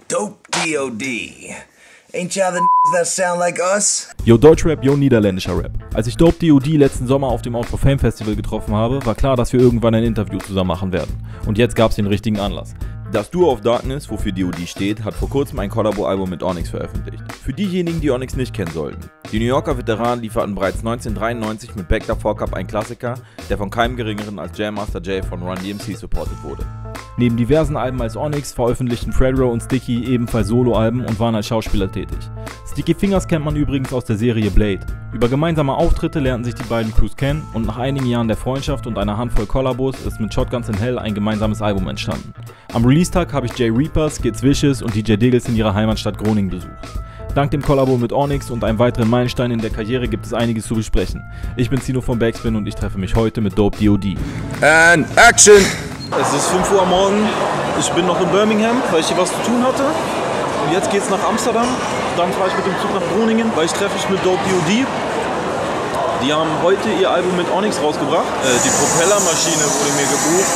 Dope D.O.D. Ain't y'all the that sound like us? Yo Deutschrap, yo niederländischer Rap. Als ich Dope D.O.D. letzten Sommer auf dem Outro Fame Festival getroffen habe, war klar, dass wir irgendwann ein Interview zusammen machen werden. Und jetzt gab's den richtigen Anlass. Das Duo of Darkness, wofür D.O.D. steht, hat vor kurzem ein Collabo-Album mit Onyx veröffentlicht. Für diejenigen, die Onyx nicht kennen sollten. Die New Yorker Veteranen lieferten bereits 1993 mit Back the Fuck Up einen Klassiker, der von keinem geringeren als Jam Master Jay von Run DMC supported wurde. Neben diversen Alben als Onyx veröffentlichten Fredro und Sticky ebenfalls Soloalben und waren als Schauspieler tätig. Sticky Fingaz kennt man übrigens aus der Serie Blade. Über gemeinsame Auftritte lernten sich die beiden Crews kennen und nach einigen Jahren der Freundschaft und einer Handvoll Kollabos ist mit Shotgunz in Hell ein gemeinsames Album entstanden. Am Release-Tag habe ich Jay Reaper, Skit Vicious und DJ Diggles in ihrer Heimatstadt Groningen besucht. Dank dem Kollabo mit Onyx und einem weiteren Meilenstein in der Karriere gibt es einiges zu besprechen. Ich bin Zino von BACKSPIN und ich treffe mich heute mit Dope D.O.D. And action! Es ist 5 Uhr am Morgen, ich bin noch in Birmingham, weil ich hier was zu tun hatte. Und jetzt geht's nach Amsterdam, dann fahre ich mit dem Zug nach Groningen, weil ich treffe mich mit Dope D.O.D. Die haben heute ihr Album mit Onyx rausgebracht. Die Propellermaschine wurde mir gebucht.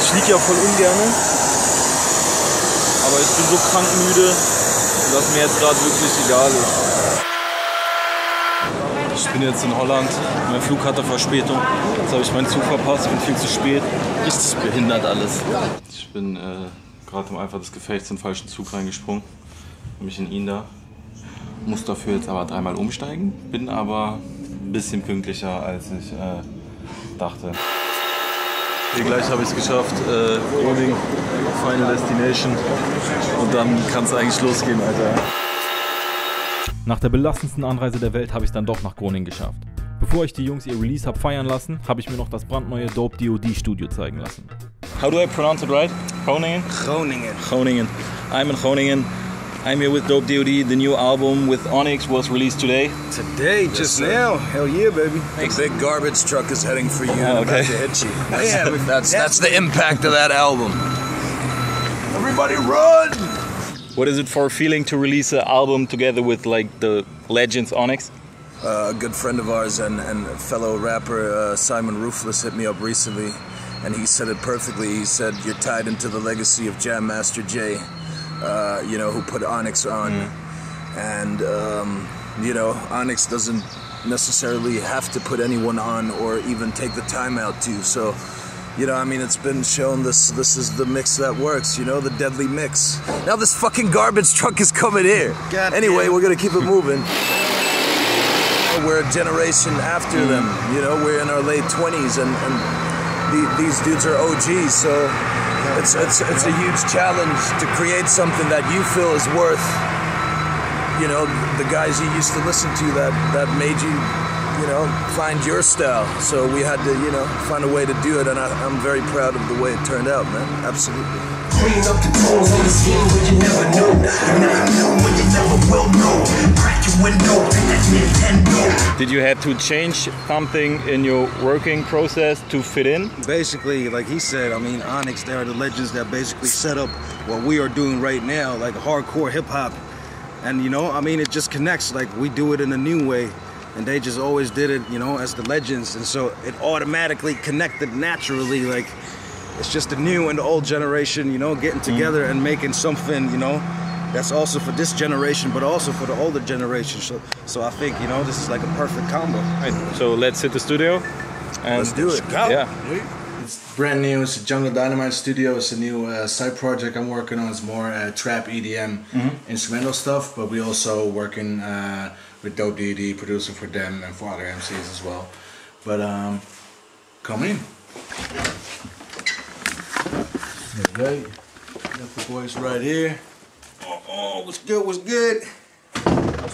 Ich fliege ja voll ungerne, aber ich bin so krankmüde, dass mir jetzt gerade wirklich egal ist. Ich bin jetzt in Holland, mein Flug hatte Verspätung, jetzt habe ich meinen Zug verpasst, bin viel zu spät. Richtig behindert alles. Ich bin gerade im Eifer des Gefechts in den falschen Zug reingesprungen, nämlich in ihn da. Muss dafür jetzt aber 3-mal umsteigen, bin aber ein bisschen pünktlicher als ich dachte. Hier gleich habe ich es geschafft, Groningen, Final Destination und dann kann es eigentlich losgehen, Alter. Nach der belastendsten Anreise der Welt habe ich es dann doch nach Groningen geschafft. Bevor ich die Jungs ihr Release habe feiern lassen, habe ich mir noch das brandneue Dope D.O.D. Studio zeigen lassen. How do I pronounce it right? Groningen? Groningen. Groningen. I'm in Groningen. I'm here with Dope D.O.D. The new album with Onyx was released today. Today, just now. Hell yeah, baby. Thanks. The big garbage truck is heading for you. Oh, okay. About to hit you. That's the impact of that album. Everybody run! What is it for a feeling to release an album together with like the legends Onyx? A good friend of ours and fellow rapper Simon Ruthless hit me up recently, and he said it perfectly. He said, "You're tied into the legacy of Jam Master Jay, you know, who put Onyx on, and you know, Onyx doesn't necessarily have to put anyone on or even take the time out to. So, you know, I mean, it's been shown this is the mix that works, you know, the deadly mix. Now this fucking garbage truck is coming here. Anyway, we're gonna keep it moving. We're a generation after them, you know, we're in our late 20s and these dudes are OGs, so it's a huge challenge to create something that you feel is worth, you know, the guys you used to listen to that made you know, find your style. So we had to, you know, find a way to do it, and I'm very proud of the way it turned out, man. Absolutely. Clean up the toes on the skin where you never know. You never know when you never will know. Crack your window, that Nintendo. Did you have to change something in your working process to fit in? Basically, like he said, I mean, Onyx, they are the legends that basically set up what we are doing right now, like hardcore hip-hop. And, you know, I mean, it just connects, like we do it in a new way. And they just always did it, you know, as the legends. And so it automatically connected naturally. Like, it's just the new and the old generation, you know, getting together and making something, you know, that's also for this generation, but also for the older generation. So I think, you know, this is like a perfect combo. Right. So let's hit the studio. And let's do it. Go. Yeah. It's brand new. It's a Jungle Dynamite studio. It's a new side project I'm working on. It's more trap, EDM, instrumental stuff, but we also working with Dope D.O.D, producing for them and for other MCs as well. But come in. Okay, got the boys right here. Oh, what's good? What's good?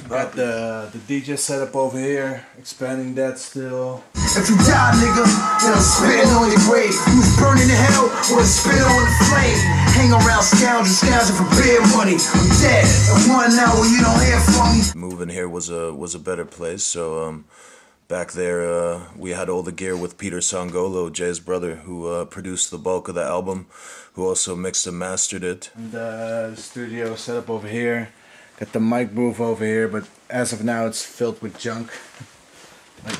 Got the DJ setup over here, expanding that still. If you die, nigga, then I'm spitting on your grave. You was burning in hell or spit on the flame. Hang around scoundrels for beer money. I'm dead. In 1 hour you don't hear from me. Moving here was a better place. So back there we had all the gear with Peter Sangolo, Jay's brother, who produced the bulk of the album, who also mixed and mastered it. And the studio set up over here. Got the mic booth over here, but as of now it's filled with junk. Like,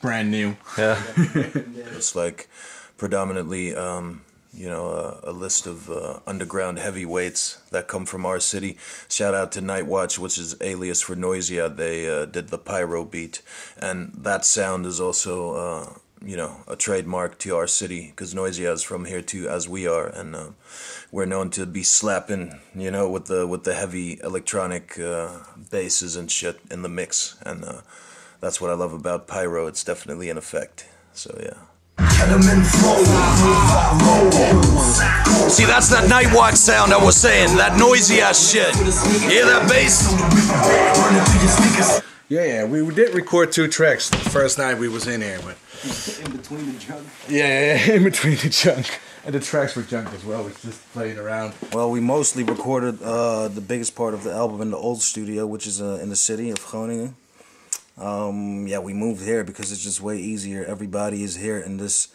brand new. Yeah. It's like predominantly you know, a list of underground heavyweights that come from our city. Shout out to Night Watch, which is alias for Noisia. They did the pyro beat, and that sound is also you know, a trademark to our city, because Noisia is from here too, as we are, and we're known to be slapping, you know, with the heavy electronic basses and shit in the mix, and that's what I love about pyro. It's definitely in effect. So yeah. See, that's that Night Watch sound I was saying, that noisy ass shit. You hear that bass? Yeah, we did record 2 tracks the first night we was in here, but In between the junk. yeah, in between the junk. And the tracks were junk as well, it's just playing around. Well, we mostly recorded the biggest part of the album in the old studio, which is in the city of Groningen. Yeah, we moved here because it's just way easier. Everybody is here in this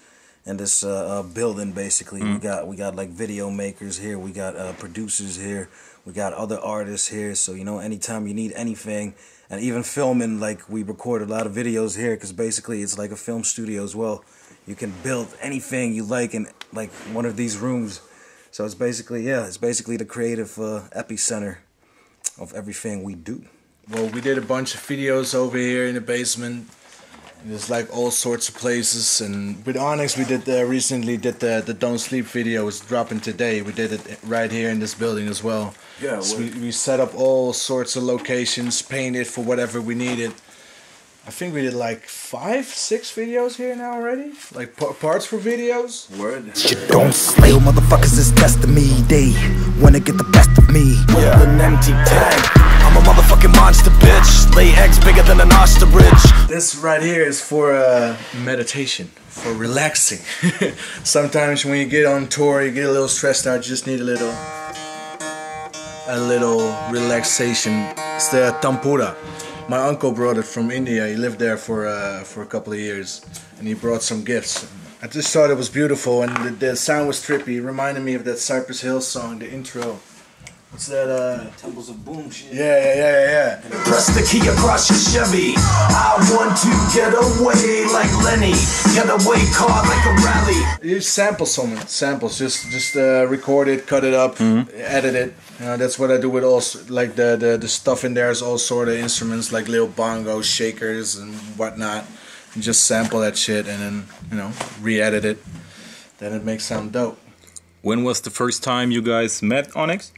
building basically. We got like video makers here, we got producers here, we got other artists here. So you know, anytime you need anything, and even filming, like we record a lot of videos here because basically it's like a film studio as well. You can build anything you like in like one of these rooms. So it's basically, yeah, it's basically the creative epicenter of everything we do. Well, we did a bunch of videos over here in the basement. There's like all sorts of places, and with Onyx we did recently did the Don't Sleep video. It's dropping today. We did it right here in this building as well. Yeah, so we set up all sorts of locations, painted for whatever we needed. I think we did like 5, 6 videos here now already, like parts for videos. Word. Don't slay, motherfuckers is testing me. They wanna get the best of me. Yeah. An empty tank. I'm a motherfucking monster, bitch. Lay eggs bigger than an ostrich. This right here is for meditation, for relaxing. Sometimes when you get on tour, you get a little stressed out. You just need a little relaxation. It's the Tampura. My uncle brought it from India. He lived there for a couple of years, and he brought some gifts. I just thought it was beautiful, and the sound was trippy. It reminded me of that Cypress Hill song, the intro. What's that? Temples of Boom shit. Yeah. Press the key across your Chevy. I want to get away like Lenny. Get away car like a rally. You sample samples. Just record it, cut it up, edit it. That's what I do with all like the stuff in there is all sort of instruments like little bongos, shakers, and whatnot. And just sample that shit and then re-edit it. Then it makes sound dope. When was the first time you guys met Onyx?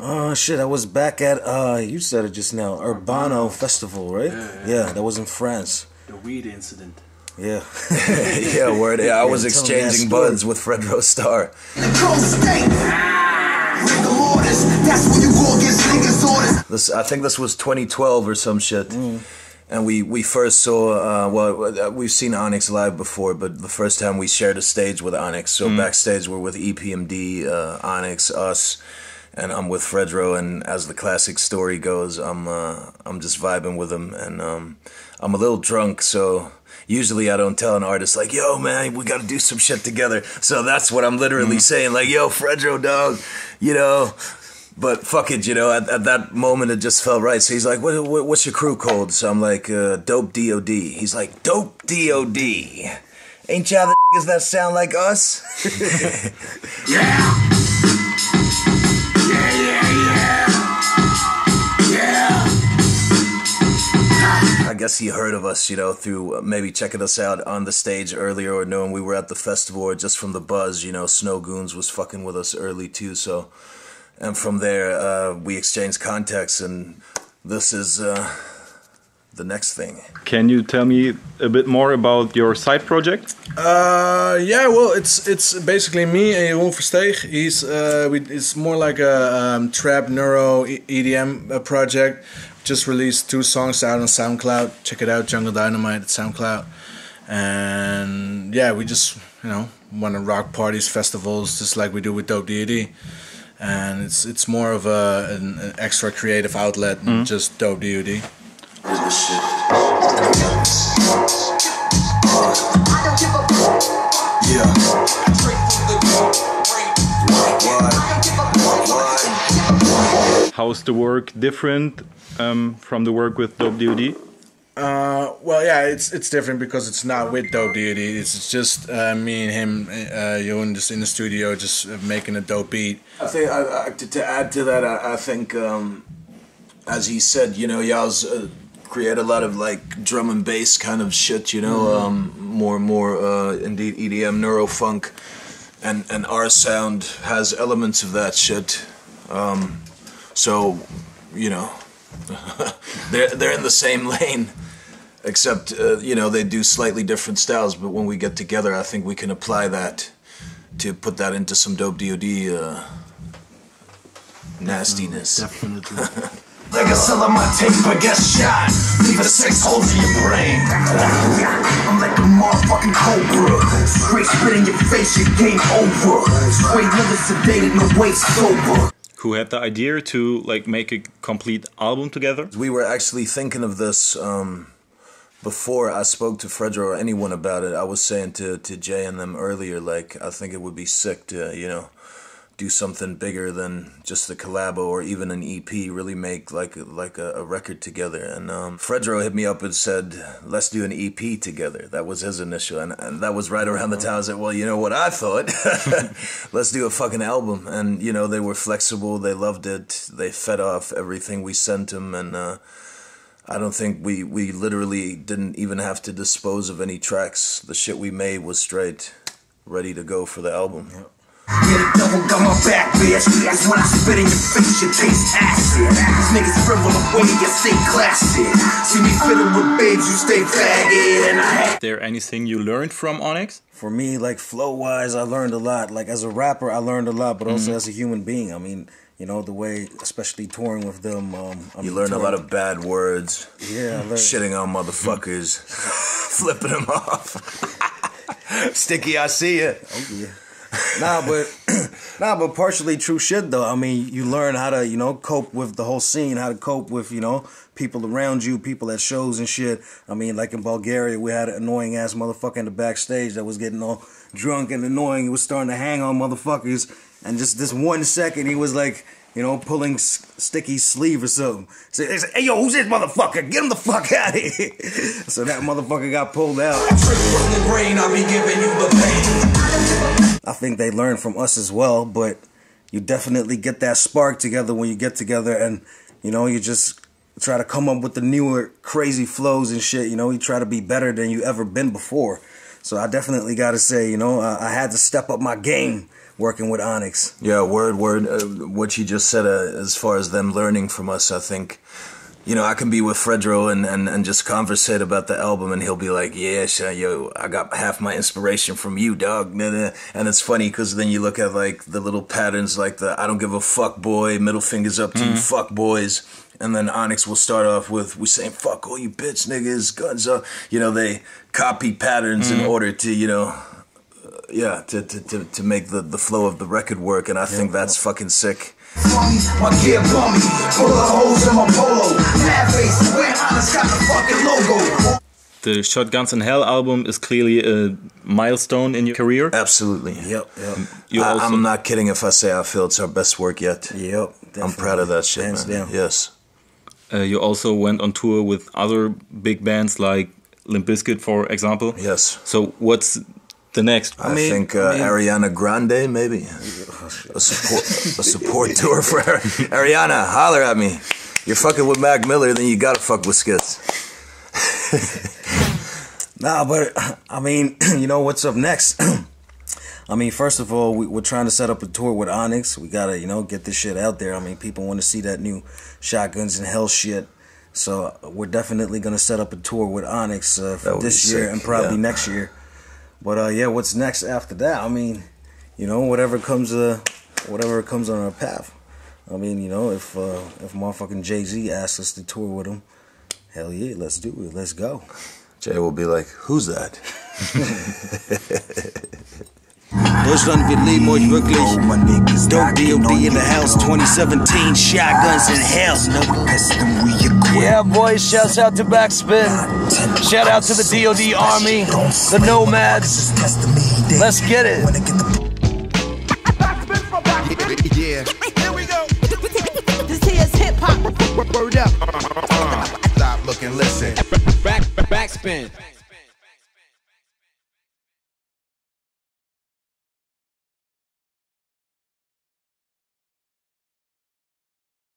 Oh shit, I was back at you said it just now, Urbano Festival, right? Yeah, that was in France. The weed incident. Yeah. Yeah, word. Yeah, I was exchanging buds with Fredro Starr. I think this was 2012 or some shit. And we first saw, we've seen Onyx live before, but the first time we shared a stage with Onyx. So backstage we're with EPMD, Onyx, us, and I'm with Fredro. And as the classic story goes, I'm just vibing with him, and I'm a little drunk, so usually I don't tell an artist like, yo man, we gotta do some shit together. So that's what I'm literally saying, like, yo Fredro dog, you know. But fuck it, you know, at that moment it just felt right. So he's like, what's your crew called? So I'm like, Dope D.O.D. He's like, Dope D.O.D. Ain't y'all the niggas that sound like us? I guess he heard of us, you know, through maybe checking us out on the stage earlier, or knowing we were at the festival, or just from the buzz, you know. Snow Goons was fucking with us early too, so... And from there, we exchanged contacts, and this is the next thing. Can you tell me a bit more about your side project? Yeah, well, it's basically me and Jeroen Versteeg. It's more like a trap neuro EDM project. Just released 2 songs out on SoundCloud. Check it out, Jungle Dynamite at SoundCloud. And yeah, we just want to rock parties, festivals, just like we do with Dope D.O.D. And it's more of an extra creative outlet than just Dope D.O.D. How's the work different from the work with Dope D.O.D? Well, yeah, it's different because it's not with Dope D.O.D. It's just me and him, just in the studio, just making a dope beat. I think to add to that, I think as he said, you know, y'all's create a lot of like drum and bass kind of shit, you know, more indeed EDM, neurofunk, and our sound has elements of that shit. So, you know, they're in the same lane. Except, you know, they do slightly different styles, but when we get together, I think we can apply that to put that into some Dope D.O.D. Nastiness. Definitely. Like a cell on my tape, I get shot. Leave a 6 holes in your brain. I'm like a motherfucking cobra. Straight spit in your face, your game over. Straight never sedated, no weight sober. Who had the idea to like make a complete album together? We were actually thinking of this before I spoke to Fredro or anyone about it. I was saying to Jay and them earlier, like, I think it would be sick to, you know, do something bigger than just a collabo or even an EP, really make like a record together. And Fredro hit me up and said, let's do an EP together. That was his initial, and that was right around the time I said, well, you know what I thought? Let's do a fucking album. And, you know, they were flexible, they loved it, they fed off everything we sent them, and I don't think we literally didn't even have to dispose of any tracks. The shit we made was straight ready to go for the album. Yeah, the devil got my back, bitch. That's when I spit in your face, you taste acid. These niggas frivol away, you stay classy. See me fiddle with babes, you stay faggot. And Is there anything you learned from Onyx? For me, like flow-wise, I learned a lot. Like as a rapper, I learned a lot, but also as a human being. I mean, you know, the way, especially touring with them. You learn a lot of bad words. Yeah, I learned. Shitting on motherfuckers. Flipping them off. Sticky, I see ya. Oh, yeah. Nah, but partially true shit though. I mean, you learn how to, you know, cope with the whole scene, how to cope with, you know, people around you, people at shows and shit. I mean, like in Bulgaria, we had an annoying ass motherfucker in the backstage that was getting all drunk and annoying. He was starting to hang on motherfuckers, and just this 1 second, he was like, you know, pulling Sticky's sleeve or something. So they said, hey, yo, who's this motherfucker? Get him the fuck out of here. So that motherfucker got pulled out. I think they learn from us as well, but you definitely get that spark together when you get together, and, you know, you just try to come up with the newer, crazy flows and shit. You know, you try to be better than you ever been before. So I definitely got to say, you know, I had to step up my game working with Onyx. Yeah, word. What you just said as far as them learning from us, I think, you know, I can be with Fredro and just conversate about the album, and he'll be like, yeah, yo, I got half my inspiration from you, dog. And it's funny because then you look at like the little patterns, like the I don't give a fuck boy, middle fingers up to you fuck boys. And then Onyx will start off with, we saying fuck all you bitch niggas, guns up. You know, they copy patterns in order to, you know, yeah, to make the flow of the record work, and I think that's fucking sick. My gear bummy, full of holes in my polo. Mad face, where Onyx got the fucking logo. The Shotgunz in Hell album is clearly a milestone in your career. Absolutely. Yep. I'm not kidding if I say I feel it's our best work yet. Yep. Definitely. I'm proud of that shit, Hands man. down. Yes. You also went on tour with other big bands like Limp Bizkit, for example. Yes. So what's the next? I think Ariana Grande, maybe a support tour for Ariana. Holler at me. You're fucking with Mac Miller, then you gotta fuck with Skits. Nah, but I mean, you know what's up next? I mean, first of all, we're trying to set up a tour with Onyx. We gotta, you know, get this shit out there. I mean, people want to see that new Shotgunz in Hell shit. So we're definitely gonna set up a tour with Onyx for this year and probably next year. But yeah, what's next after that? I mean, you know, whatever comes on our path. I mean, you know, if motherfucking Jay-Z asks us to tour with him, hell yeah, let's do it. Let's go. Jay will be like, who's that? Deutschland, wir lieben euch wirklich. Dope D.O.D. in the house 2017, Shotgunz in Hell. Yeah, boys, shouts out to Backspin. Shout out to the D.O.D. Army, the Nomads. Let's get it. Yeah. Here we go. This here's hip-hop. Word up. Stop, look, and listen. BACKSPIN.